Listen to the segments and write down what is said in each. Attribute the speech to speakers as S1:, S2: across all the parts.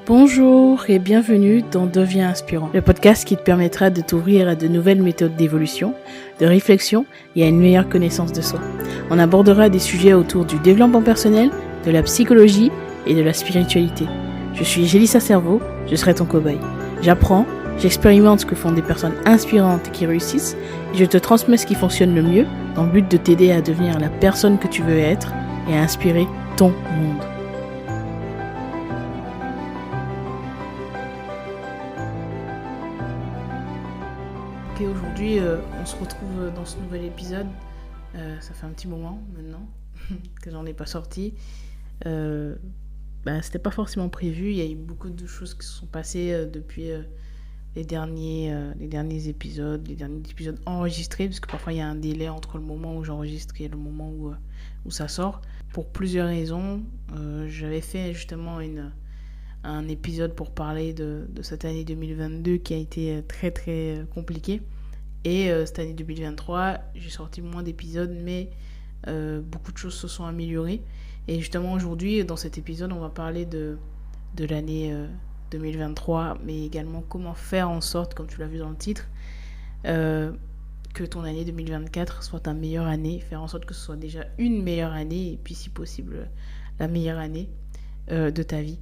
S1: Bonjour et bienvenue dans Deviens Inspirant, le podcast qui te permettra de t'ouvrir à de nouvelles méthodes d'évolution, de réflexion et à une meilleure connaissance de soi. On abordera des sujets autour du développement personnel, de la psychologie et de la spiritualité. Je suis Gélissa Cerveau, je serai ton cobaye. J'apprends, j'expérimente ce que font des personnes inspirantes qui réussissent et je te transmets ce qui fonctionne le mieux dans le but de t'aider à devenir la personne que tu veux être et à inspirer ton monde. Ok, aujourd'hui, on se retrouve dans ce nouvel épisode. Ça fait un petit moment maintenant que j'en ai pas sorti. C'était pas forcément prévu. Il y a eu beaucoup de choses qui se sont passées depuis les derniers épisodes, enregistrés, parce que parfois il y a un délai entre le moment où j'enregistre et le moment où ça sort. Pour plusieurs raisons, j'avais fait justement un épisode pour parler de cette année 2022 qui a été très très compliquée. Et cette année 2023, j'ai sorti moins d'épisodes, mais beaucoup de choses se sont améliorées. Et justement aujourd'hui, dans cet épisode, on va parler de l'année 2023, mais également comment faire en sorte, comme tu l'as vu dans le titre, que ton année 2024 soit ta meilleure année, faire en sorte que ce soit déjà une meilleure année, et puis si possible, la meilleure année de ta vie.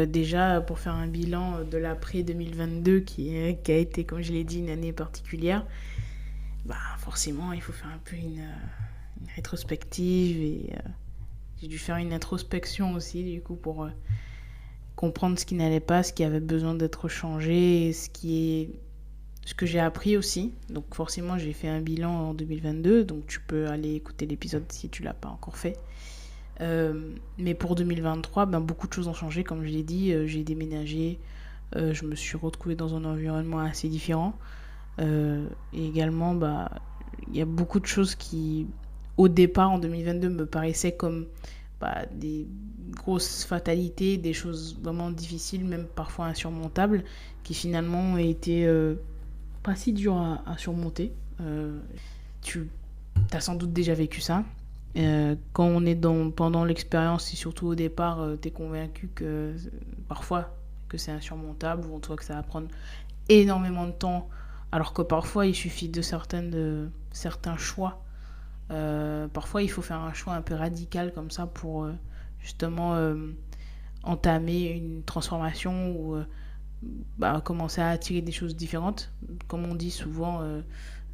S1: Déjà pour faire un bilan de l'après 2022 qui a été, comme je l'ai dit, une année particulière, forcément il faut faire un peu une rétrospective et j'ai dû faire une introspection aussi du coup pour comprendre ce qui n'allait pas, ce qui avait besoin d'être changé et ce que j'ai appris aussi. Donc forcément j'ai fait un bilan en 2022, donc tu peux aller écouter l'épisode si tu l'as pas encore fait. Mais pour 2023, beaucoup de choses ont changé, comme je l'ai dit. J'ai déménagé, je me suis retrouvée dans un environnement assez différent. Et également, il y a beaucoup de choses qui, au départ, en 2022, me paraissaient comme des grosses fatalités, des choses vraiment difficiles, même parfois insurmontables, qui finalement ont été pas si dures à surmonter. Tu as sans doute déjà vécu ça. Quand on est pendant l'expérience et surtout au départ, t'es convaincu que parfois que c'est insurmontable ou en tout cas que ça va prendre énormément de temps, alors que parfois il suffit de certains choix. Parfois il faut faire un choix un peu radical comme ça pour justement entamer une transformation ou commencer à attirer des choses différentes. Comme on dit souvent,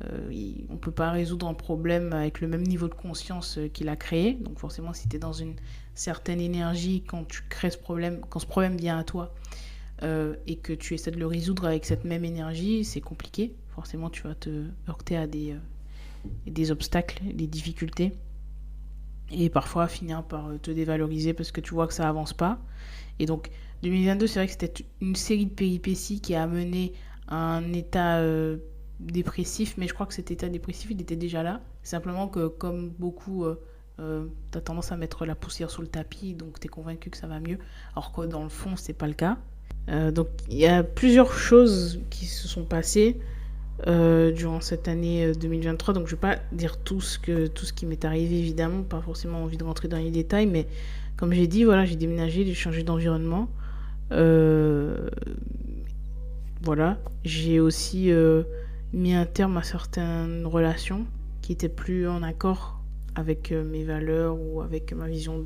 S1: on ne peut pas résoudre un problème avec le même niveau de conscience qu'il a créé. Donc forcément, si tu es dans une certaine énergie quand tu crées ce problème, quand ce problème vient à toi et que tu essaies de le résoudre avec cette même énergie, c'est compliqué. Forcément, tu vas te heurter à des obstacles, des difficultés. Et parfois finir par te dévaloriser parce que tu vois que ça avance pas. Et donc 2022, c'est vrai que c'était une série de péripéties qui a amené à un état dépressif, mais je crois que cet état dépressif, il était déjà là. Simplement que comme beaucoup, t'as tendance à mettre la poussière sous le tapis, donc t'es convaincu que ça va mieux, alors que dans le fond, c'est pas le cas. Donc il y a plusieurs choses qui se sont passées durant cette année 2023, donc je vais pas dire tout ce qui m'est arrivé, évidemment, pas forcément envie de rentrer dans les détails, mais comme j'ai dit, voilà, j'ai déménagé, j'ai changé d'environnement. Voilà, j'ai aussi mis un terme à certaines relations qui étaient plus en accord avec mes valeurs ou avec ma vision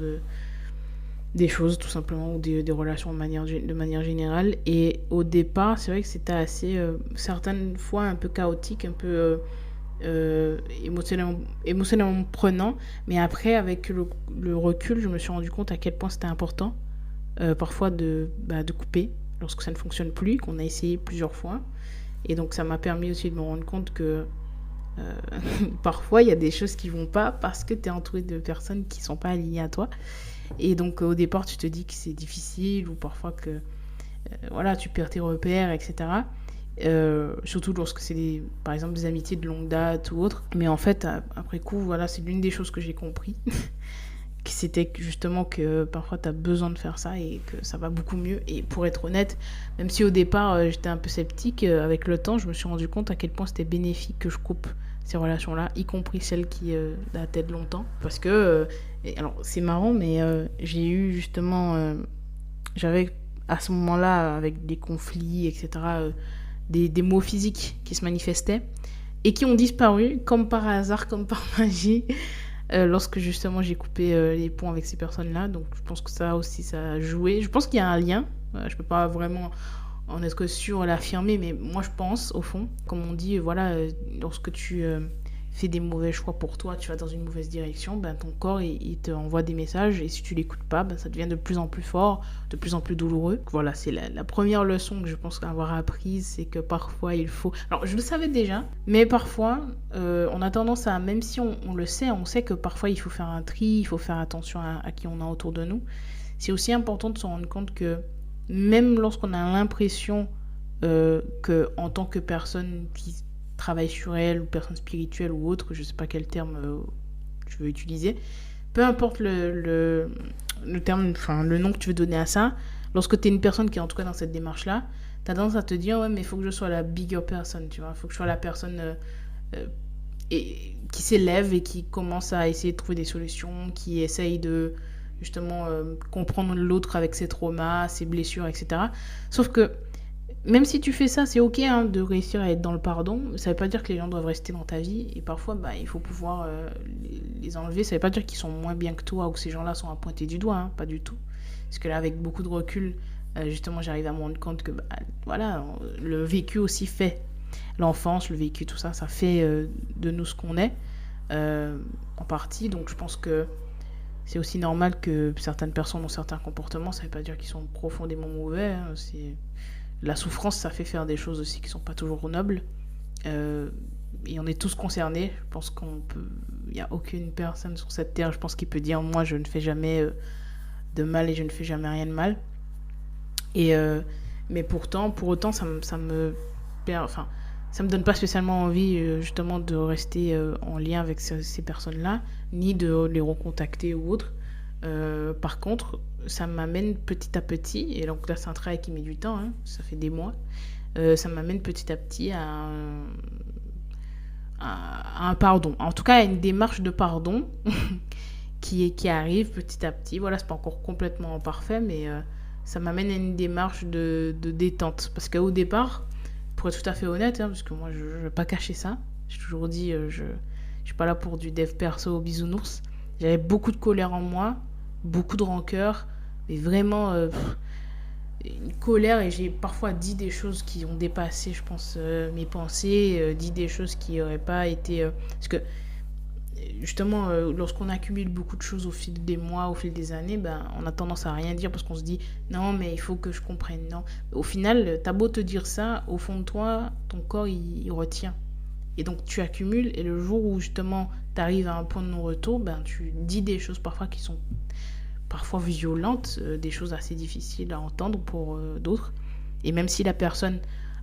S1: des choses tout simplement, ou des relations de manière générale. Et au départ, c'est vrai que c'était assez certaines fois un peu chaotique, un peu émotionnellement prenant, mais après avec le recul, je me suis rendu compte à quel point c'était important parfois de couper lorsque ça ne fonctionne plus, qu'on a essayé plusieurs fois. Et donc ça m'a permis aussi de me rendre compte que parfois il y a des choses qui vont pas parce que tu es entouré de personnes qui sont pas alignées à toi. Et donc au départ tu te dis que c'est difficile ou parfois que tu perds tes repères, etc. Surtout lorsque c'est par exemple des amitiés de longue date ou autre. Mais en fait après coup, voilà, c'est l'une des choses que j'ai compris. C'était justement que parfois tu as besoin de faire ça et que ça va beaucoup mieux. Et pour être honnête, même si au départ j'étais un peu sceptique, avec le temps je me suis rendu compte à quel point c'était bénéfique que je coupe ces relations-là, y compris celles qui dataient de longtemps. Parce que, alors c'est marrant, mais j'ai eu justement j'avais à ce moment-là, avec des conflits, etc., des maux physiques qui se manifestaient et qui ont disparu comme par hasard, comme par magie, lorsque justement j'ai coupé les ponts avec ces personnes-là. Donc je pense que ça aussi, ça a joué. Je pense qu'il y a un lien. Je peux pas vraiment en être sûr et l'affirmer, mais moi je pense, au fond, comme on dit, voilà, lorsque tu fais des mauvais choix pour toi, tu vas dans une mauvaise direction, ben, ton corps il te envoie des messages et si tu l'écoutes pas, ben, ça devient de plus en plus fort, de plus en plus douloureux. Voilà, c'est la première leçon que je pense avoir apprise, c'est que parfois il faut... Alors je le savais déjà, mais parfois on a tendance à, même si on le sait, on sait que parfois il faut faire un tri, il faut faire attention à qui on a autour de nous. C'est aussi important de se rendre compte que même lorsqu'on a l'impression que en tant que personne qui travaille sur elle, ou personne spirituelle ou autre, je sais pas quel terme tu veux utiliser, peu importe le terme, enfin le nom que tu veux donner à ça, lorsque tu es une personne qui est en tout cas dans cette démarche-là, tu as tendance à te dire, ouais, mais il faut que je sois la bigger person, tu vois, il faut que je sois la personne qui s'élève et qui commence à essayer de trouver des solutions, qui essaye de justement comprendre l'autre avec ses traumas, ses blessures, etc. Sauf que même si tu fais ça, c'est ok hein, de réussir à être dans le pardon. Ça veut pas dire que les gens doivent rester dans ta vie. Et parfois, bah, il faut pouvoir les enlever. Ça veut pas dire qu'ils sont moins bien que toi ou que ces gens-là sont à pointer du doigt. Hein, pas du tout. Parce que là, avec beaucoup de recul, justement, j'arrive à me rendre compte que bah, voilà, le vécu aussi fait. L'enfance, le vécu, tout ça, ça fait de nous ce qu'on est. En partie. Donc je pense que c'est aussi normal que certaines personnes ont certains comportements. Ça veut pas dire qu'ils sont profondément mauvais. Hein, c'est... La souffrance, ça fait faire des choses aussi qui sont pas toujours nobles. Et on est tous concernés. Je pense qu'on peut... Il n'y a aucune personne sur cette terre, je pense, qui peut dire moi, je ne fais jamais de mal et je ne fais jamais rien de mal. Et, mais pourtant, pour autant, enfin, ça me donne pas spécialement envie, justement, de rester en lien avec ces personnes-là, ni de les recontacter ou autre. Par contre, ça m'amène petit à petit, et donc là c'est un travail qui met du temps, hein, ça fait des mois, ça m'amène petit à petit à un pardon. En tout cas, à une démarche de pardon qui arrive petit à petit. Voilà, c'est pas encore complètement parfait, mais ça m'amène à une démarche de détente. Parce qu'au départ, pour être tout à fait honnête, hein, parce que moi je vais pas cacher ça, j'ai toujours dit, je suis pas là pour du dev perso bisounours. J'avais beaucoup de colère en moi, beaucoup de rancœur, mais vraiment une colère, et j'ai parfois dit des choses qui ont dépassé, je pense, mes pensées, dit des choses qui n'auraient pas été... parce que justement, lorsqu'on accumule beaucoup de choses au fil des mois, au fil des années, ben, on a tendance à rien dire parce qu'on se dit non, mais il faut que je comprenne. Non. Au final, t'as beau te dire ça, au fond de toi, ton corps il retient. Et donc tu accumules, et le jour où justement tu arrives à un point de non-retour, ben, tu dis des choses parfois qui sont parfois violentes, des choses assez difficiles à entendre pour d'autres. Et même si la personne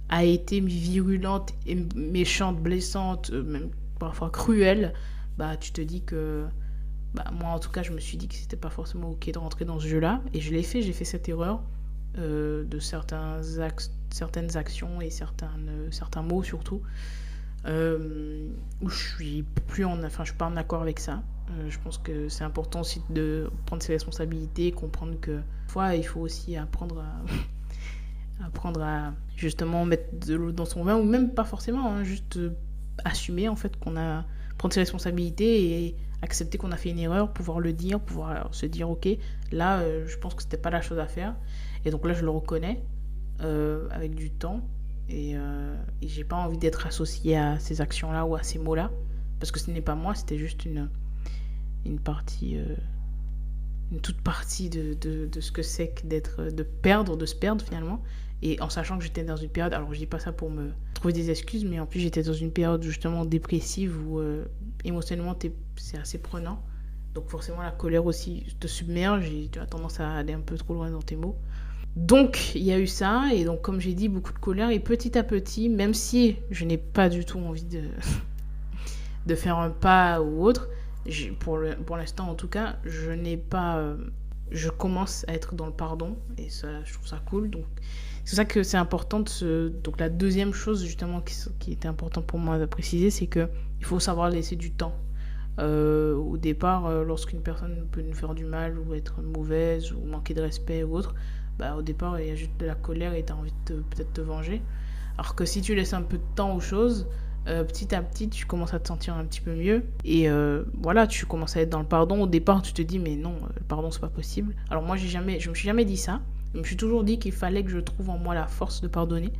S1: a été virulente, et méchante, blessante, même parfois cruelle, bah tu te dis que... Bah, moi en tout cas je me suis dit que c'était pas forcément ok de rentrer dans ce jeu-là. Et je l'ai fait, j'ai fait cette erreur de certaines actions et certains mots surtout. Où je suis je suis pas en accord avec ça. Je pense que c'est important aussi de prendre ses responsabilités, comprendre que parfois il faut aussi apprendre à justement mettre de l'eau dans son vin, ou même pas forcément, hein, juste assumer en fait prendre ses responsabilités et accepter qu'on a fait une erreur, pouvoir le dire, pouvoir se dire ok, là je pense que c'était pas la chose à faire, et donc là je le reconnais avec du temps. Et j'ai pas envie d'être associée à ces actions-là ou à ces mots-là, parce que ce n'est pas moi, c'était juste une partie, une toute partie de ce que c'est que de se perdre finalement. Et en sachant que j'étais dans une période, alors je dis pas ça pour me trouver des excuses, mais en plus j'étais dans une période justement dépressive où émotionnellement c'est assez prenant. Donc forcément la colère aussi te submerge et tu as tendance à aller un peu trop loin dans tes mots. Donc, il y a eu ça, et donc, comme j'ai dit, beaucoup de colère, et petit à petit, même si je n'ai pas du tout envie de faire un pas ou autre, pour l'instant en tout cas, je commence à être dans le pardon, et ça, je trouve ça cool. Donc, c'est pour ça que c'est important donc la deuxième chose, justement, qui était important pour moi de préciser, c'est qu'il faut savoir laisser du temps. Au départ, lorsqu'une personne peut nous faire du mal, ou être mauvaise, ou manquer de respect ou autre, bah, au départ, il y a juste de la colère et tu as envie de peut-être te venger. Alors que si tu laisses un peu de temps aux choses, petit à petit, tu commences à te sentir un petit peu mieux. Et voilà, tu commences à être dans le pardon. Au départ, tu te dis, mais non, le pardon, c'est pas possible. Alors moi, je me suis jamais dit ça. Je me suis toujours dit qu'il fallait que je trouve en moi la force de pardonner.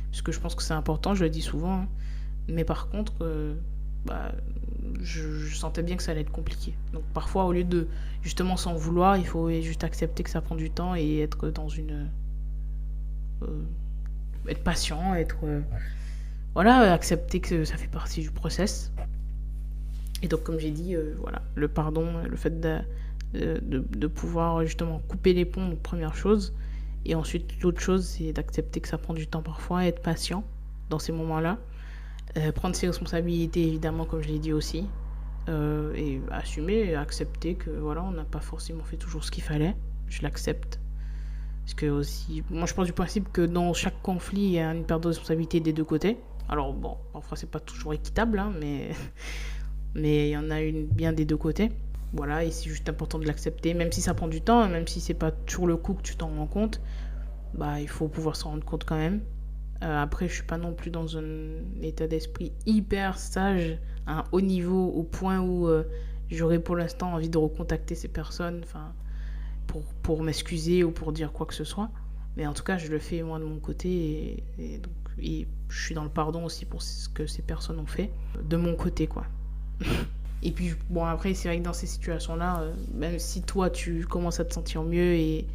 S1: Parce que je pense que c'est important, je le dis souvent. Hein. Mais par contre, bah, je sentais bien que ça allait être compliqué. Donc parfois, au lieu de justement s'en vouloir, il faut juste accepter que ça prend du temps et être dans une... être patient, être... voilà, accepter que ça fait partie du process. Et donc, comme j'ai dit, voilà, le pardon, le fait de pouvoir justement couper les ponts, première chose. Et ensuite, l'autre chose, c'est d'accepter que ça prend du temps parfois, être patient dans ces moments-là. Prendre ses responsabilités, évidemment, comme je l'ai dit aussi. Et assumer, et accepter que voilà, on n'a pas forcément fait toujours ce qu'il fallait. Je l'accepte. Parce que aussi, moi je pars du principe que dans chaque conflit, il y a une part de responsabilité des deux côtés. Alors bon, parfois c'est pas toujours équitable, hein, mais il y en a une bien des deux côtés. Voilà, et c'est juste important de l'accepter, même si ça prend du temps, même si c'est pas toujours le coup que tu t'en rends compte, bah il faut pouvoir s'en rendre compte quand même. Après, je suis pas non plus dans un état d'esprit hyper sage, à un haut niveau, au point où j'aurais pour l'instant envie de recontacter ces personnes, enfin, pour m'excuser ou pour dire quoi que ce soit. Mais en tout cas, je le fais moi de mon côté et je suis dans le pardon aussi pour ce que ces personnes ont fait, de mon côté, quoi. Et puis, bon, après, c'est vrai que dans ces situations-là, même si toi, tu commences à te sentir mieux et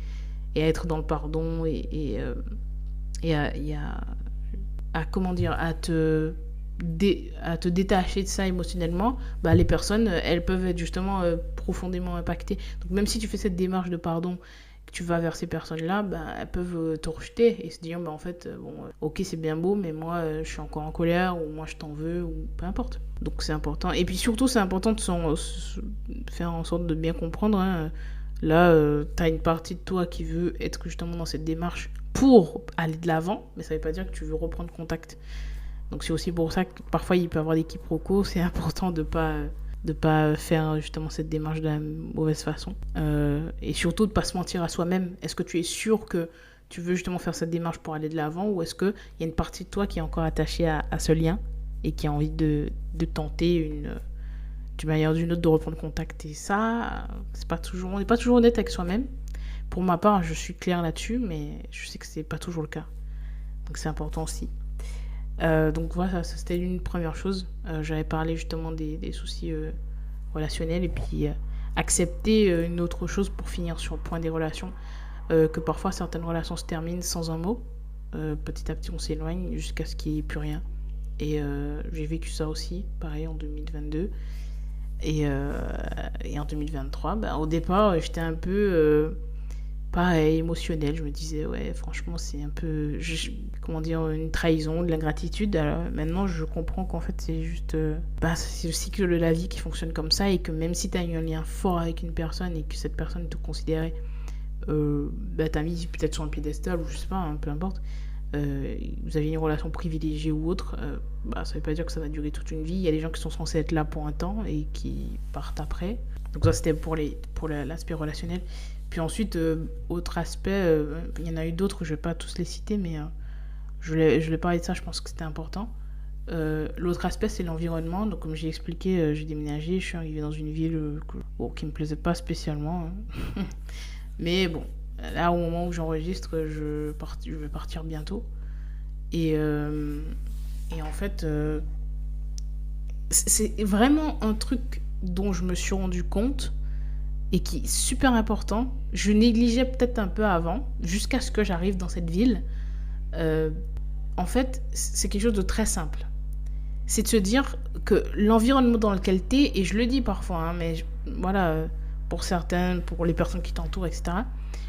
S1: à être dans le pardon et à comment dire, à te détacher de ça émotionnellement, bah, les personnes, elles peuvent être justement profondément impactées. Donc même si tu fais cette démarche de pardon, que tu vas vers ces personnes-là, bah, elles peuvent te rejeter et se dire, bah, en fait, bon, ok, c'est bien beau, mais moi, je suis encore en colère, ou moi, je t'en veux, ou peu importe. Donc c'est important. Et puis surtout, c'est important de faire en sorte de bien comprendre. Hein. Là, t'as une partie de toi qui veut être justement dans cette démarche pour aller de l'avant, mais ça veut pas dire que tu veux reprendre contact. Donc c'est aussi pour ça que parfois il peut y avoir des quiproquos. C'est important de pas faire justement cette démarche de la mauvaise façon. Et surtout de pas se mentir à soi-même. Est-ce que tu es sûr que tu veux justement faire cette démarche pour aller de l'avant, ou est-ce qu'il y a une partie de toi qui est encore attachée à ce lien et qui a envie de tenter d'une manière ou d'une autre de reprendre contact. Et ça, on n'est pas toujours honnête avec soi-même. Pour ma part, je suis claire là-dessus, mais je sais que c'est pas toujours le cas. Donc c'est important aussi. Donc voilà, ça c'était une première chose. J'avais parlé justement des soucis relationnels et puis accepter une autre chose pour finir sur le point des relations. Que parfois certaines relations se terminent sans un mot. Petit à petit on s'éloigne jusqu'à ce qu'il n'y ait plus rien. Et j'ai vécu ça aussi, pareil en 2022. Et en 2023, bah, au départ, j'étais un peu pareil, émotionnelle. Je me disais, ouais, franchement, c'est un peu, comment dire, une trahison, de l'ingratitude. Alors, maintenant, je comprends qu'en fait, c'est juste, c'est le cycle de la vie qui fonctionne comme ça et que même si tu as eu un lien fort avec une personne et que cette personne te considérait, t'as mis peut-être sur un piédestal ou je sais pas, hein, peu importe, vous avez une relation privilégiée ou autre, ça veut pas dire que ça va durer toute une vie. Il y a des gens qui sont censés être là pour un temps et qui partent après. Donc ça, c'était pour l'aspect relationnel. Puis ensuite, autre aspect, il y en a eu d'autres, je vais pas tous les citer, mais je voulais parler de ça, je pense que c'était important. L'autre aspect, c'est l'environnement. Donc comme j'ai expliqué, j'ai déménagé, je suis arrivée dans une ville qui me plaisait pas spécialement. Hein. Mais bon, là, au moment où j'enregistre, je vais partir bientôt. Et en fait, c'est vraiment un truc dont je me suis rendu compte et qui est super important. Je négligeais peut-être un peu avant, jusqu'à ce que j'arrive dans cette ville. En fait, c'est quelque chose de très simple. C'est de se dire que l'environnement dans lequel t'es, et je le dis parfois, hein, mais voilà, pour certaines, pour les personnes qui t'entourent, etc.,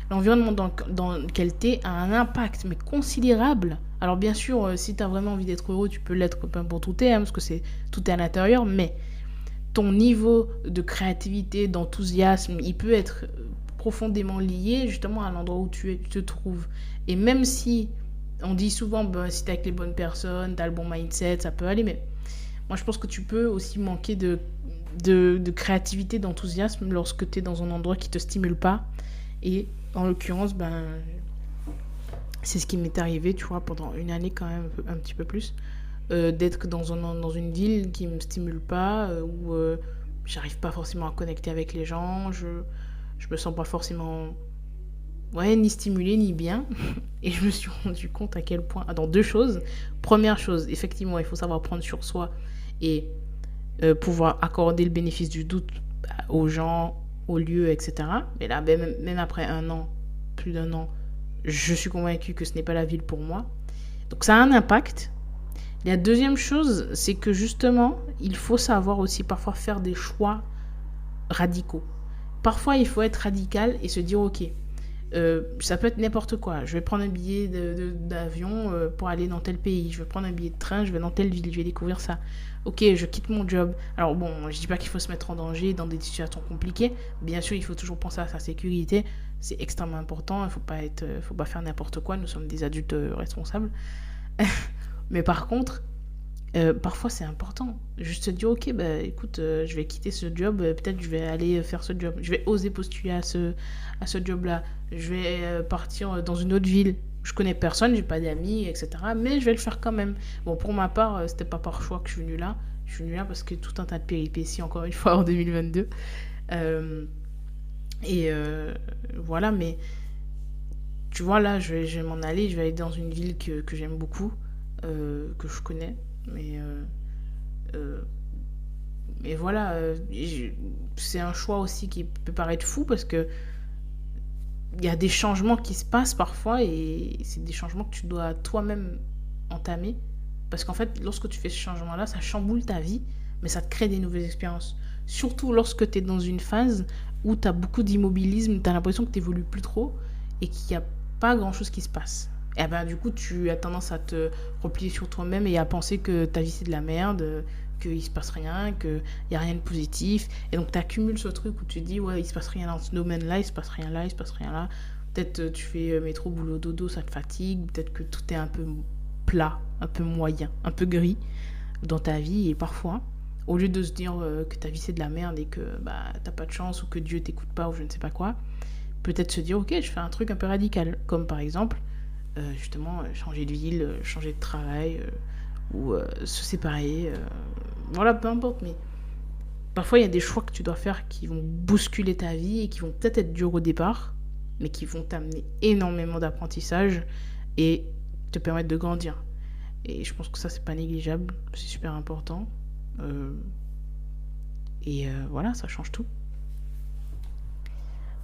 S1: l'environnement dans lequel t'es a un impact, mais considérable. Alors bien sûr, si t'as vraiment envie d'être heureux, tu peux l'être peu importe où t'es, hein, parce que tout est à l'intérieur, mais ton niveau de créativité, d'enthousiasme, il peut être profondément lié justement à l'endroit où tu te trouves. Et même si on dit souvent, si t'es avec les bonnes personnes, t'as le bon mindset, ça peut aller, mais moi je pense que tu peux aussi manquer de créativité, d'enthousiasme lorsque t'es dans un endroit qui te stimule pas. Et en l'occurrence, C'est ce qui m'est arrivé, tu vois, pendant une année quand même, un petit peu plus, d'être dans une ville qui me stimule pas, où j'arrive pas forcément à connecter avec les gens, je me sens pas forcément, ouais, ni stimulée ni bien. Et je me suis rendu compte à quel point, dans deux choses. Première chose, effectivement, il faut savoir prendre sur soi et pouvoir accorder le bénéfice du doute aux gens, aux lieux, etc. Mais là, même après un an, plus d'un an, je suis convaincue que ce n'est pas la ville pour moi. Donc ça a un impact. La deuxième chose, c'est que justement, il faut savoir aussi parfois faire des choix radicaux. Parfois, il faut être radical et se dire, ok, ça peut être n'importe quoi. Je vais prendre un billet d'avion pour aller dans tel pays. Je vais prendre un billet de train, je vais dans telle ville, je vais découvrir ça. Ok, je quitte mon job. Alors bon, je dis pas qu'il faut se mettre en danger dans des situations compliquées. Bien sûr, il faut toujours penser à sa sécurité. C'est extrêmement important. Il faut pas faire n'importe quoi. Nous sommes des adultes responsables. Mais par contre, parfois c'est important. Juste se dire, ok, bah écoute, je vais quitter ce job, peut-être je vais aller faire ce job. Je vais oser postuler à ce job-là. Je vais partir dans une autre ville. Je connais personne, j'ai pas d'amis, etc. Mais je vais le faire quand même. Bon, pour ma part, c'était pas par choix que je suis venue là. Je suis venue là parce que tout un tas de péripéties, encore une fois, en 2022. Euh, et voilà, mais tu vois, là, je vais m'en aller. Je vais aller dans une ville que j'aime beaucoup, que je connais. Mais, euh, mais voilà, c'est un choix aussi qui peut paraître fou parce que il y a des changements qui se passent parfois et c'est des changements que tu dois toi-même entamer. Parce qu'en fait, lorsque tu fais ce changement-là, ça chamboule ta vie, mais ça te crée des nouvelles expériences. Surtout lorsque tu es dans une phase où tu as beaucoup d'immobilisme, tu as l'impression que tu n'évolues plus trop et qu'il n'y a pas grand-chose qui se passe. Et ben, du coup, tu as tendance à te replier sur toi-même et à penser que ta vie c'est de la merde, qu'il se passe rien, qu'il n'y a rien de positif. Et donc, tu accumules ce truc où tu te dis, ouais, il se passe rien dans ce domaine-là, il se passe rien là, il se passe rien là. Peut-être tu fais métro, boulot, dodo, ça te fatigue. Peut-être que tout est un peu plat, un peu moyen, un peu gris dans ta vie. Et parfois, au lieu de se dire que ta vie c'est de la merde et que bah, t'as pas de chance ou que Dieu t'écoute pas ou je ne sais pas quoi, peut-être se dire, ok, je fais un truc un peu radical. Comme par exemple, justement, changer de ville, changer de travail ou se séparer. Voilà, peu importe, mais parfois il y a des choix que tu dois faire qui vont bousculer ta vie et qui vont peut-être être durs au départ, mais qui vont t'amener énormément d'apprentissage et te permettre de grandir. Et je pense que ça, c'est pas négligeable, c'est super important. Euh, voilà, ça change tout.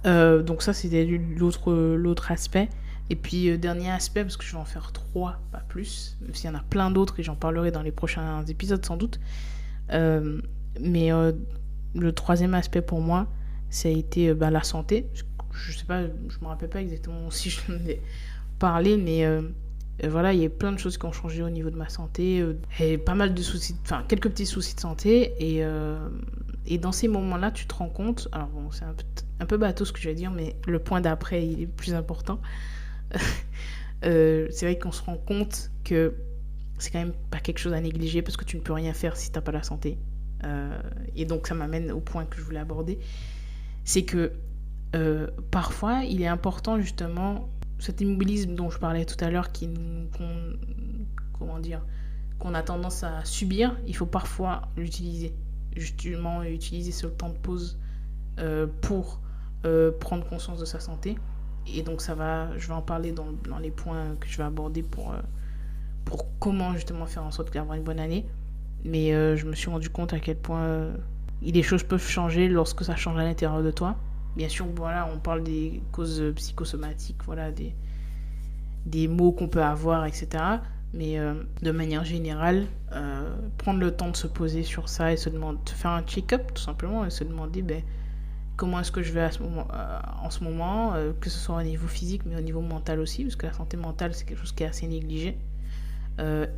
S1: Donc ça, c'était l'autre aspect. Et puis, dernier aspect, parce que je vais en faire trois, pas plus, même s'il y en a plein d'autres et j'en parlerai dans les prochains épisodes sans doute. Euh, mais le troisième aspect pour moi, ça a été la santé. Je sais pas, je me rappelle pas exactement si je en ai parlé, mais voilà, il y a plein de choses qui ont changé au niveau de ma santé, et pas mal de soucis, enfin quelques petits soucis de santé, et dans ces moments-là, tu te rends compte, alors bon, c'est un peu bateau ce que je vais dire, mais le point d'après, il est plus important. C'est vrai qu'on se rend compte que c'est quand même pas quelque chose à négliger parce que tu ne peux rien faire si t'as pas la santé. Et donc ça m'amène au point que je voulais aborder, c'est que parfois il est important justement cet immobilisme dont je parlais tout à l'heure comment dire, qu'on a tendance à subir, il faut parfois l'utiliser, justement utiliser ce temps de pause pour prendre conscience de sa santé. Et donc je vais en parler dans les points que je vais aborder pour comment justement faire en sorte d'avoir une bonne année. Mais je me suis rendu compte à quel point les choses peuvent changer lorsque ça change à l'intérieur de toi. Bien sûr, voilà, on parle des causes psychosomatiques, voilà, des maux qu'on peut avoir, etc. Mais de manière générale, prendre le temps de se poser sur ça et de faire un check-up tout simplement et se demander comment est-ce que je vais en ce moment, que ce soit au niveau physique mais au niveau mental aussi, parce que la santé mentale c'est quelque chose qui est assez négligé.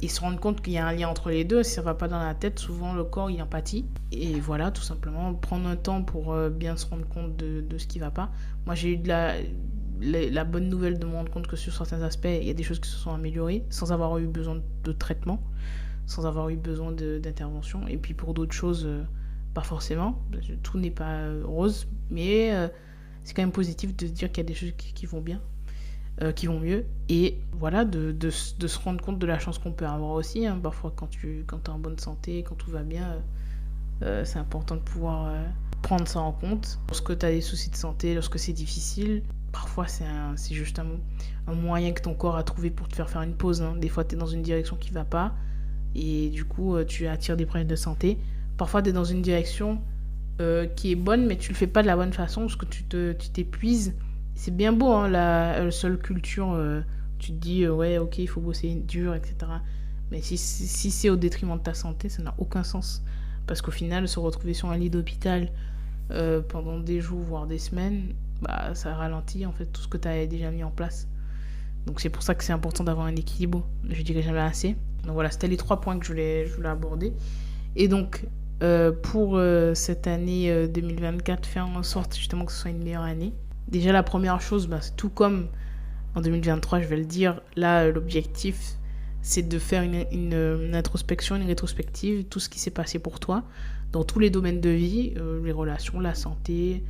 S1: Et se rendre compte qu'il y a un lien entre les deux. Si ça va pas dans la tête, souvent le corps il empathie. Et voilà, tout simplement prendre un temps pour bien se rendre compte de ce qui va pas. Moi j'ai eu la bonne nouvelle de me rendre compte que sur certains aspects il y a des choses qui se sont améliorées sans avoir eu besoin de traitement, sans avoir eu besoin d'intervention. Et puis pour d'autres choses, pas forcément. Tout n'est pas rose, mais c'est quand même positif de se dire qu'il y a des choses qui vont bien. qui vont mieux. Et voilà, de se rendre compte de la chance qu'on peut avoir aussi. Hein. Parfois, quand tu es en bonne santé, quand tout va bien, c'est important de pouvoir prendre ça en compte. Lorsque tu as des soucis de santé, lorsque c'est difficile, parfois c'est juste un moyen que ton corps a trouvé pour te faire une pause. Hein. Des fois, tu es dans une direction qui va pas et du coup, tu attires des problèmes de santé. Parfois, tu es dans une direction qui est bonne, mais tu le fais pas de la bonne façon parce que tu t'épuises. C'est bien beau, hein, la seule culture. Tu te dis, ouais, ok, il faut bosser dur, etc. Mais si c'est au détriment de ta santé, ça n'a aucun sens. Parce qu'au final, se retrouver sur un lit d'hôpital pendant des jours, voire des semaines, bah, ça ralentit en fait tout ce que tu as déjà mis en place. Donc c'est pour ça que c'est important d'avoir un équilibre. Je dirais jamais assez. Donc voilà, c'était les 3 points que je voulais aborder. Et donc, pour cette année 2024, faire en sorte justement que ce soit une meilleure année. Déjà, la première chose, bah, c'est tout comme en 2023, je vais le dire, là, l'objectif, c'est de faire une introspection, une rétrospective, tout ce qui s'est passé pour toi, dans tous les domaines de vie, les relations, la santé,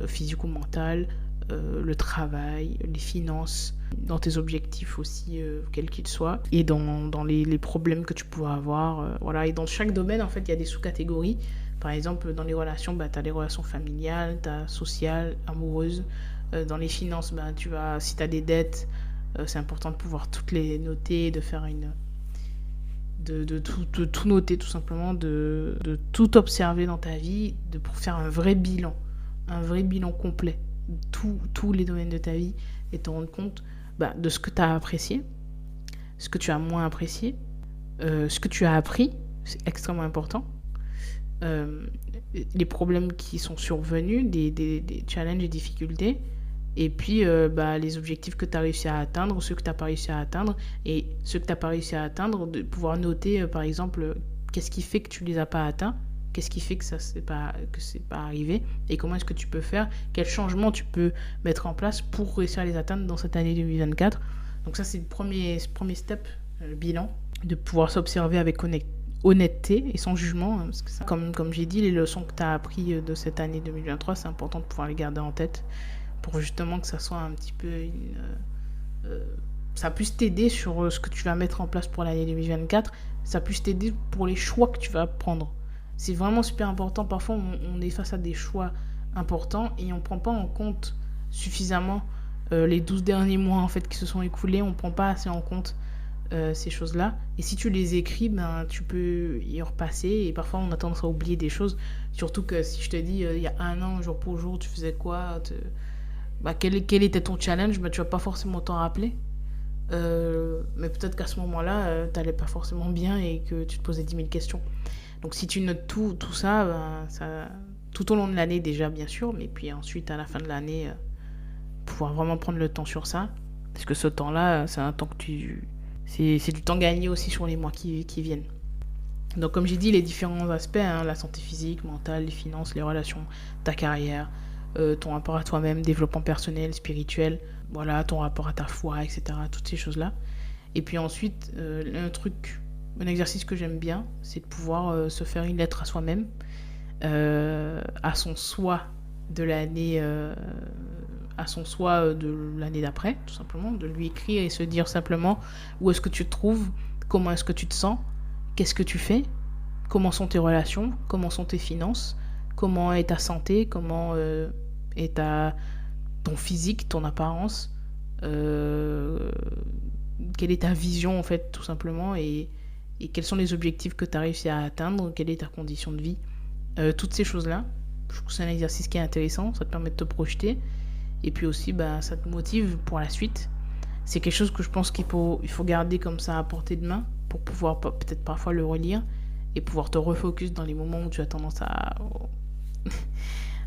S1: physico-mentale, le travail, les finances, dans tes objectifs aussi, quels qu'ils soient, et dans les problèmes que tu pourras avoir. Voilà. Et dans chaque domaine, en fait, il y a des sous-catégories. Par exemple, dans les relations, bah, tu as les relations familiales, tu as sociales, amoureuses. Dans les finances, bah, si tu as des dettes, c'est important de pouvoir toutes les noter, de faire de tout noter tout simplement, de tout observer dans ta vie, pour faire un vrai bilan complet tous les domaines de ta vie et te rendre compte de ce que tu as apprécié, ce que tu as moins apprécié, ce que tu as appris, c'est extrêmement important, les problèmes qui sont survenus, des challenges et difficultés, et puis les objectifs que tu as réussi à atteindre, ceux que tu n'as pas réussi à atteindre, et ceux que tu n'as pas réussi à atteindre, de pouvoir noter par exemple qu'est-ce qui fait que tu ne les as pas atteints, qu'est-ce qui fait que c'est pas arrivé, et comment est-ce que tu peux faire, quels changements tu peux mettre en place pour réussir à les atteindre dans cette année 2024. Donc ça, c'est le premier step, le bilan, de pouvoir s'observer avec honnêteté et sans jugement, parce que ça, comme j'ai dit, les leçons que tu as apprises de cette année 2023, c'est important de pouvoir les garder en tête pour justement que ça soit un petit peu ça puisse t'aider sur ce que tu vas mettre en place pour l'année 2024, ça puisse t'aider pour les choix que tu vas prendre. C'est vraiment super important. Parfois, on est face à des choix importants et on ne prend pas en compte suffisamment les 12 derniers mois en fait, qui se sont écoulés. On ne prend pas assez en compte ces choses-là. Et si tu les écris, tu peux y repasser. Et parfois, on a tendance à oublier des choses. Surtout que si je te dis, il y a un an, jour pour jour, tu faisais quoi quel était ton challenge, tu ne vas pas forcément t'en rappeler. Mais peut-être qu'à ce moment-là, tu n'allais pas forcément bien et que tu te posais 10 000 questions. Donc si tu notes tout ça, tout au long de l'année déjà, bien sûr, mais puis ensuite, à la fin de l'année, pouvoir vraiment prendre le temps sur ça. Parce que ce temps-là, c'est un temps c'est du temps gagné aussi sur les mois qui viennent. Donc comme j'ai dit, les différents aspects, la santé physique, mentale, les finances, les relations, ta carrière, ton rapport à toi-même, développement personnel, spirituel, voilà, ton rapport à ta foi, etc. Toutes ces choses-là. Et puis ensuite, un exercice que j'aime bien, c'est de pouvoir se faire une lettre à soi-même, à son soi de l'année d'après, tout simplement, de lui écrire et se dire simplement où est-ce que tu te trouves, comment est-ce que tu te sens, qu'est-ce que tu fais, comment sont tes relations, comment sont tes finances, comment est ta santé, comment est ton physique, ton apparence, quelle est ta vision en fait tout simplement, et quels sont les objectifs que tu as réussi à atteindre, quelle est ta condition de vie, toutes ces choses-là. Je trouve que c'est un exercice qui est intéressant, ça te permet de te projeter, et puis aussi ça te motive pour la suite. C'est quelque chose que je pense qu'il faut garder comme ça à portée de main pour pouvoir peut-être parfois le relire et pouvoir te refocus dans les moments où tu as tendance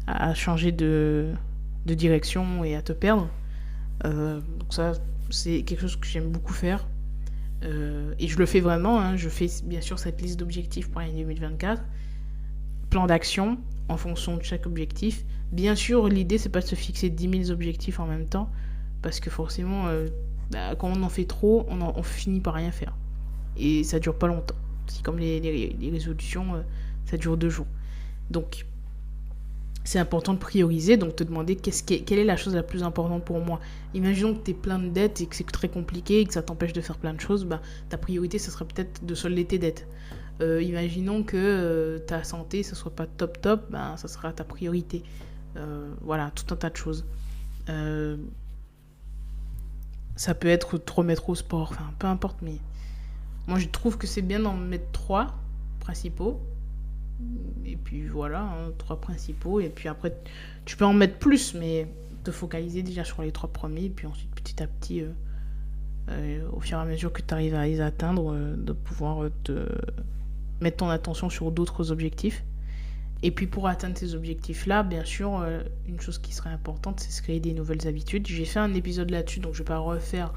S1: à changer de direction et à te perdre. Donc ça, c'est quelque chose que j'aime beaucoup faire. Et je le fais vraiment, je fais bien sûr cette liste d'objectifs pour l'année 2024, plan d'action en fonction de chaque objectif. Bien sûr, l'idée c'est pas de se fixer 10 000 objectifs en même temps, parce que forcément quand on en fait trop, on finit par rien faire et ça dure pas longtemps. C'est comme les résolutions, ça dure 2 jours. Donc c'est important de prioriser, donc te demander quelle est la chose la plus importante pour moi. Imaginons que tu es plein de dettes et que c'est très compliqué et que ça t'empêche de faire plein de choses, ta priorité, ça serait peut-être de solder tes dettes. Imaginons que ta santé, ça soit pas top top, ça sera ta priorité. Voilà, tout un tas de choses. Ça peut être te remettre au sport, enfin peu importe, mais moi je trouve que c'est bien d'en mettre 3 principaux. Et puis voilà, 3 principaux. Et puis après, tu peux en mettre plus, mais te focaliser déjà sur les 3 premiers. Et puis ensuite, petit à petit, au fur et à mesure que tu arrives à les atteindre, de pouvoir te mettre ton attention sur d'autres objectifs. Et puis pour atteindre ces objectifs-là, bien sûr, une chose qui serait importante, c'est se créer des nouvelles habitudes. J'ai fait un épisode là-dessus, donc je vais pas refaire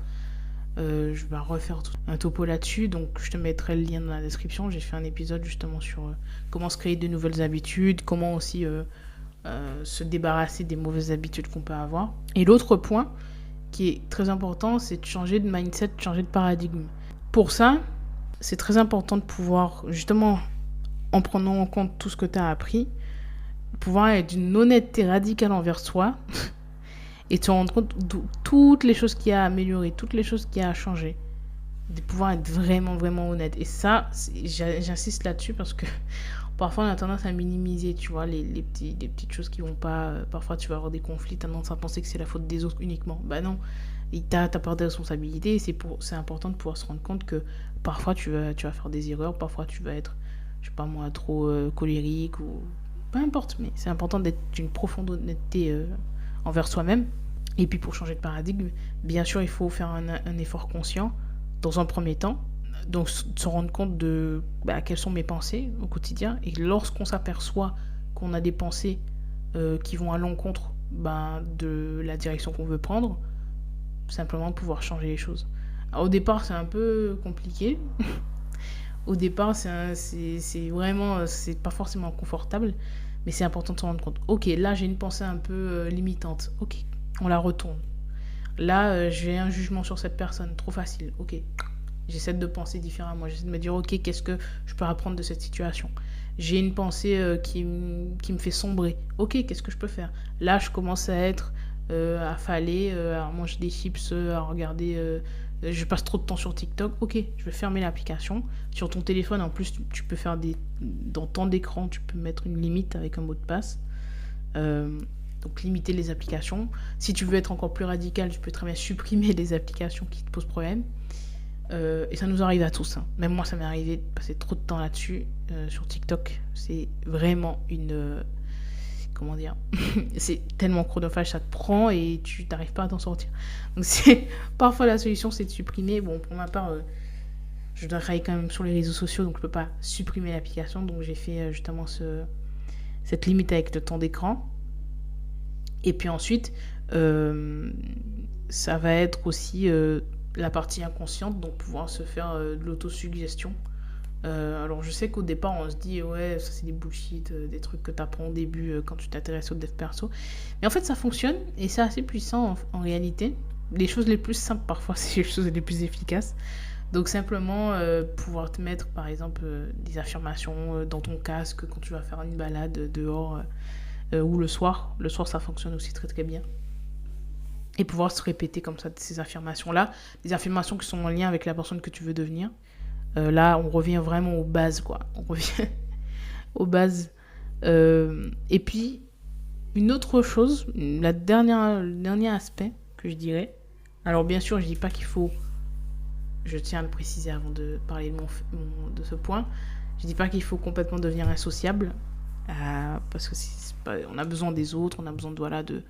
S1: tout un topo là-dessus, donc je te mettrai le lien dans la description. J'ai fait un épisode justement sur comment se créer de nouvelles habitudes, comment aussi se débarrasser des mauvaises habitudes qu'on peut avoir. Et l'autre point qui est très important, c'est de changer de mindset, de changer de paradigme. Pour ça, c'est très important de pouvoir, justement, en prenant en compte tout ce que tu as appris, pouvoir être d'une honnêteté radicale envers soi et te rendre compte de toutes les choses qu'il y a à améliorer, toutes les choses qu'il y a à changer. De pouvoir être vraiment, vraiment honnête. Et ça, j'insiste là-dessus parce que parfois on a tendance à minimiser, tu vois, les petites choses qui vont pas. Parfois tu vas avoir des conflits, tu as tendance à penser que c'est la faute des autres uniquement. Bah non, t'as part de responsabilité et c'est important de pouvoir se rendre compte que parfois tu vas faire des erreurs, parfois tu vas être, je sais pas moi, trop colérique ou peu importe, mais c'est important d'être d'une profonde honnêteté envers soi-même. Et puis pour changer de paradigme, bien sûr, il faut faire un effort conscient dans un premier temps, donc se rendre compte de quelles sont mes pensées au quotidien. Et lorsqu'on s'aperçoit qu'on a des pensées qui vont à l'encontre de la direction qu'on veut prendre, simplement pouvoir changer les choses. Alors, au départ, c'est un peu compliqué. Au départ, c'est vraiment, c'est pas forcément confortable, mais c'est important de se rendre compte. Ok, là j'ai une pensée un peu limitante. Ok, on la retourne. Là, j'ai un jugement sur cette personne, trop facile. Ok, j'essaie de penser différemment. J'essaie de me dire, ok, qu'est-ce que je peux apprendre de cette situation? J'ai une pensée qui me fait sombrer. Ok, qu'est-ce que je peux faire? Là, je commence à être affalée, à manger des chips, à regarder... je passe trop de temps sur TikTok. Ok, je vais fermer l'application. Sur ton téléphone, en plus, tu peux faire dans temps d'écran, tu peux mettre une limite avec un mot de passe. Donc limiter les applications. Si tu veux être encore plus radical, tu peux très bien supprimer les applications qui te posent problème. Et ça nous arrive à tous. Hein. Même moi, ça m'est arrivé de passer trop de temps là-dessus. Sur TikTok, c'est vraiment une... comment dire, c'est tellement chronophage, ça te prend et tu n'arrives pas à t'en sortir. Donc parfois la solution, c'est de supprimer. Bon, pour ma part, je dois travailler quand même sur les réseaux sociaux, donc je peux pas supprimer l'application. Donc j'ai fait justement cette limite avec le temps d'écran. Et puis ensuite, ça va être aussi la partie inconsciente, donc pouvoir se faire de l'autosuggestion. Alors je sais qu'au départ on se dit ouais ça c'est des bullshit, des trucs que tu apprends au début quand tu t'intéresses au dev perso, mais en fait ça fonctionne et c'est assez puissant en réalité. Les choses les plus simples parfois c'est les choses les plus efficaces. Donc simplement pouvoir te mettre par exemple des affirmations dans ton casque quand tu vas faire une balade dehors ou le soir ça fonctionne aussi très très bien. Et pouvoir se répéter comme ça ces affirmations là, des affirmations qui sont en lien avec la personne que tu veux devenir. Là, on revient vraiment aux bases, quoi. On revient aux bases. Et puis, une autre chose, le dernier aspect que je dirais. Alors, bien sûr, je dis pas qu'il faut... Je tiens à le préciser avant de parler de ce point. Je dis pas qu'il faut complètement devenir insociable. Parce que on a besoin des autres, on a besoin de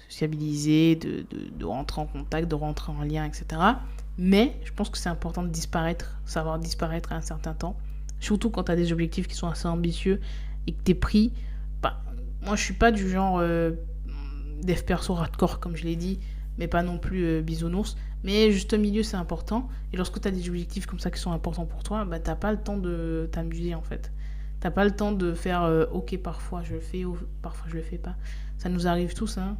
S1: sociabiliser, de rentrer en contact, de rentrer en lien, etc. Mais je pense que c'est important de savoir disparaître à un certain temps. Surtout quand tu as des objectifs qui sont assez ambitieux et que tu es pris. Moi, je suis pas du genre dev perso hardcore, comme je l'ai dit, mais pas non plus bisounours. Mais juste au milieu, c'est important. Et lorsque tu as des objectifs comme ça qui sont importants pour toi, t'as pas le temps de t'amuser, en fait. T'as pas le temps de faire ok, parfois je le fais, parfois je le fais pas. Ça nous arrive tous, hein.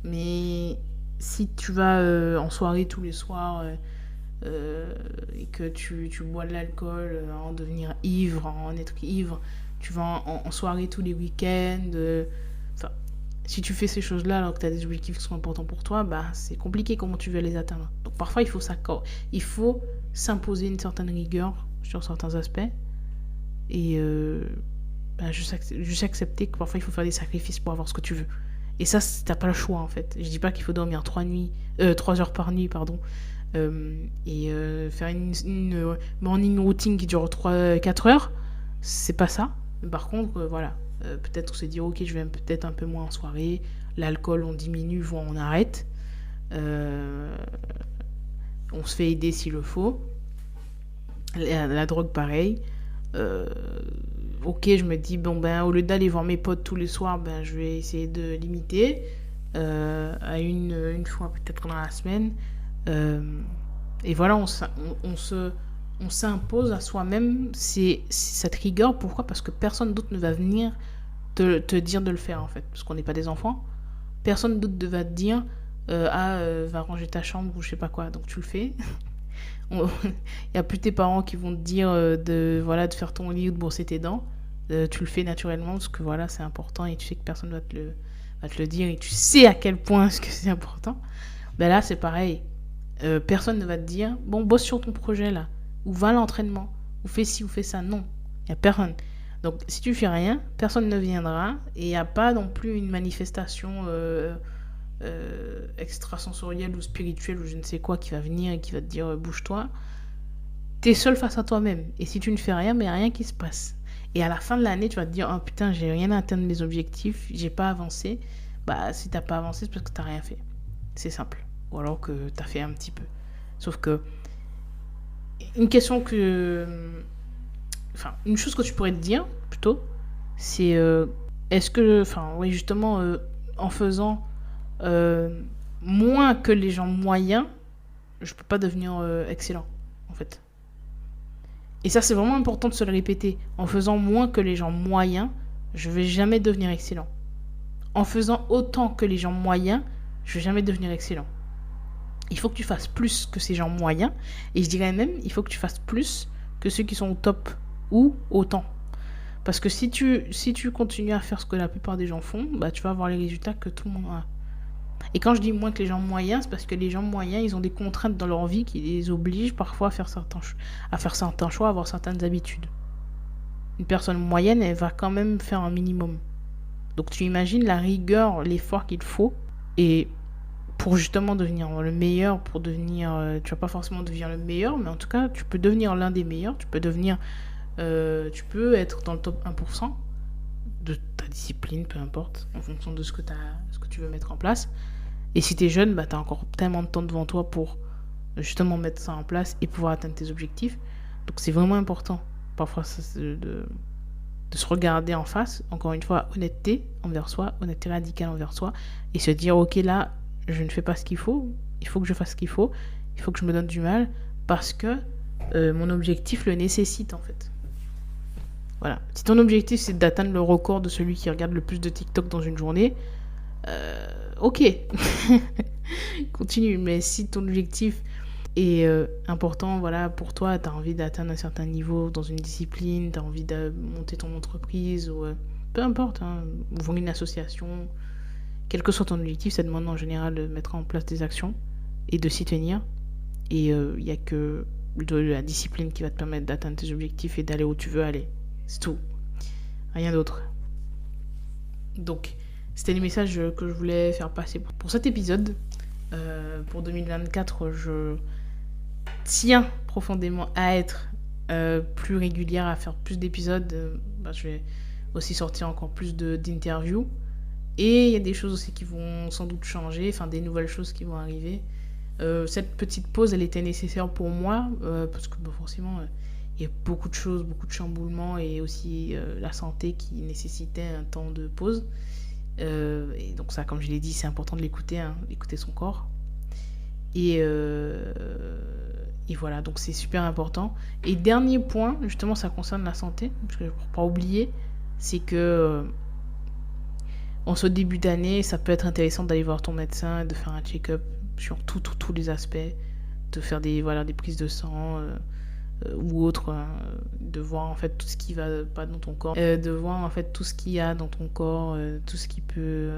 S1: Mais si tu vas en soirée tous les soirs... et que tu bois de l'alcool, en devenir ivre, en être ivre, tu vas en soirée tous les week-ends, enfin, Si tu fais ces choses-là alors que tu as des objectifs qui sont importants pour toi, bah, c'est compliqué comment tu veux les atteindre. Donc parfois, il faut s'imposer une certaine rigueur sur certains aspects. Et bah, juste accepter que parfois, il faut faire des sacrifices pour avoir ce que tu veux. Et ça, t'as pas le choix, en fait. Je dis pas qu'il faut dormir 3 heures par nuit, pardon. Faire une morning routine qui dure 4 heures. C'est pas ça. Mais par contre, voilà. Peut-être se dire, ok, je vais peut-être un peu moins en soirée. L'alcool, on diminue, voire on arrête. On se fait aider s'il le faut. La drogue, pareil. Ok, je me dis, bon, ben, au lieu d'aller voir mes potes tous les soirs, ben, je vais essayer de limiter à une fois peut-être dans la semaine. Et voilà, on s'impose à soi-même cette rigueur. Pourquoi ? Parce que personne d'autre ne va venir te dire de le faire, en fait. Parce qu'on n'est pas des enfants. Personne d'autre ne va te dire va ranger ta chambre ou je sais pas quoi. Donc tu le fais. Il n'y a plus tes parents qui vont te dire de faire ton lit ou de brosser tes dents. Tu le fais naturellement parce que voilà, c'est important et tu sais que personne va te le dire et tu sais à quel point est-ce que c'est important. Ben là, c'est pareil. Personne ne va te dire bon, bosse sur ton projet là, ou va à l'entraînement, ou fais ci ou fais ça. Non, il n'y a personne. Donc si tu fais rien, personne ne viendra et il n'y a pas non plus une manifestation extrasensorielle ou spirituelle ou je ne sais quoi qui va venir et qui va te dire bouge-toi. T'es seul face à toi-même et si tu ne fais rien, mais rien qui se passe. Et à la fin de l'année, tu vas te dire oh putain, j'ai rien à atteindre mes objectifs, j'ai pas avancé. Bah si t'as pas avancé, c'est parce que t'as rien fait. C'est simple. Ou alors que t'as fait un petit peu. Sauf que une chose que tu pourrais te dire plutôt, c'est est-ce que, justement, en faisant moins que les gens moyens, je peux pas devenir excellent, en fait. Et ça, c'est vraiment important de se le répéter. En faisant moins que les gens moyens, je vais jamais devenir excellent. En faisant autant que les gens moyens, je vais jamais devenir excellent. Il faut que tu fasses plus que ces gens moyens. Et je dirais même, il faut que tu fasses plus que ceux qui sont au top ou autant. Parce que si tu continues à faire ce que la plupart des gens font, bah, tu vas avoir les résultats que tout le monde a. Et quand je dis moins que les gens moyens, c'est parce que les gens moyens, ils ont des contraintes dans leur vie qui les obligent parfois à faire certains choix, à avoir certaines habitudes. Une personne moyenne, elle va quand même faire un minimum. Donc tu imagines la rigueur, l'effort qu'il faut. Et pour justement devenir le meilleur, tu vas pas forcément devenir le meilleur, mais en tout cas, tu peux devenir l'un des meilleurs. Tu peux être dans le top 1% de ta discipline, peu importe, en fonction de ce que tu veux mettre en place. Et si tu es jeune, bah, tu as encore tellement de temps devant toi pour justement mettre ça en place et pouvoir atteindre tes objectifs. Donc c'est vraiment important, parfois, de se regarder en face. Encore une fois, honnêteté envers soi, honnêteté radicale envers soi, et se dire, ok, là, je ne fais pas ce qu'il faut que je fasse ce qu'il faut que je me donne du mal, parce que mon objectif le nécessite, en fait. Voilà. Si ton objectif, c'est d'atteindre le record de celui qui regarde le plus de TikTok dans une journée, ok, continue. Mais si ton objectif est important, voilà, pour toi, tu as envie d'atteindre un certain niveau dans une discipline, tu as envie de monter ton entreprise, ou peu importe, ouvrir une association, quel que soit ton objectif, ça demande en général de mettre en place des actions et de s'y tenir. Et il n'y a que la discipline qui va te permettre d'atteindre tes objectifs et d'aller où tu veux aller. C'est tout. Rien d'autre. Donc, c'était les messages que je voulais faire passer pour cet épisode. Pour 2024, je tiens profondément à être plus régulière, à faire plus d'épisodes. Je vais aussi sortir encore plus d'interviews. Et il y a des choses aussi qui vont sans doute changer, des nouvelles choses qui vont arriver. Cette petite pause, elle était nécessaire pour moi, parce que forcément, il y a beaucoup de choses, beaucoup de chamboulements, et aussi la santé qui nécessitait un temps de pause. Et donc ça, comme je l'ai dit, c'est important de l'écouter, écouter son corps. Et voilà, donc c'est super important. Et dernier point, justement, ça concerne la santé, parce que pour pas oublier, c'est que en ce début d'année, ça peut être intéressant d'aller voir ton médecin, de faire un check-up sur tous les aspects, de faire des prises de sang ou autre, de voir en fait tout ce qui va pas dans ton corps, de voir en fait tout ce qu'il y a dans ton corps, tout ce qui peut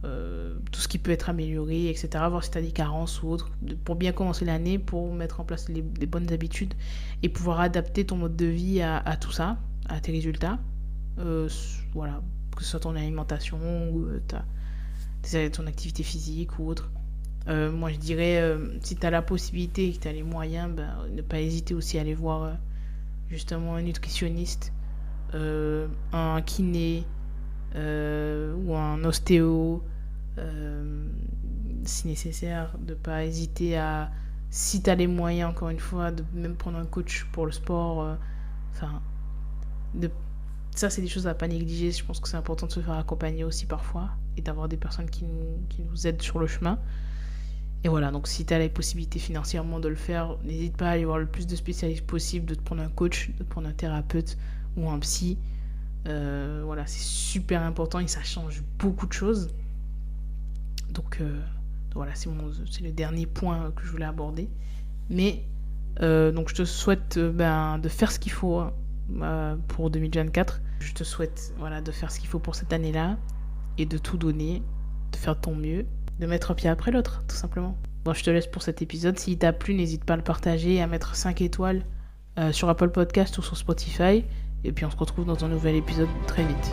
S1: tout ce qui peut être amélioré, etc. Voir si tu as des carences ou autres, pour bien commencer l'année, pour mettre en place les bonnes habitudes et pouvoir adapter ton mode de vie à tout ça, à tes résultats. Voilà, que ce soit ton alimentation ou ton activité physique ou autre. Moi, je dirais, si tu as la possibilité et que tu as les moyens, ne pas hésiter aussi à aller voir justement un nutritionniste, un kiné ou un ostéo, si nécessaire, de ne pas hésiter à, si tu as les moyens, encore une fois, de même prendre un coach pour le sport. Ça, c'est des choses à ne pas négliger. Je pense que c'est important de se faire accompagner aussi parfois et d'avoir des personnes qui nous aident sur le chemin. Et voilà, donc si tu as la possibilité financièrement de le faire, n'hésite pas à aller voir le plus de spécialistes possible, de te prendre un coach, de te prendre un thérapeute ou un psy. Voilà, c'est super important et ça change beaucoup de choses. Donc voilà, c'est le dernier point que je voulais aborder. Mais donc je te souhaite de faire ce qu'il faut pour 2024. Je te souhaite de faire ce qu'il faut pour cette année-là et de tout donner, de faire de ton mieux, de mettre un pied après l'autre, tout simplement. Bon, je te laisse pour cet épisode. S'il t'a plu, n'hésite pas à le partager et à mettre 5 étoiles sur Apple Podcast ou sur Spotify. Et puis on se retrouve dans un nouvel épisode très vite.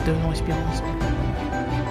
S1: Devenons inspirants ensemble.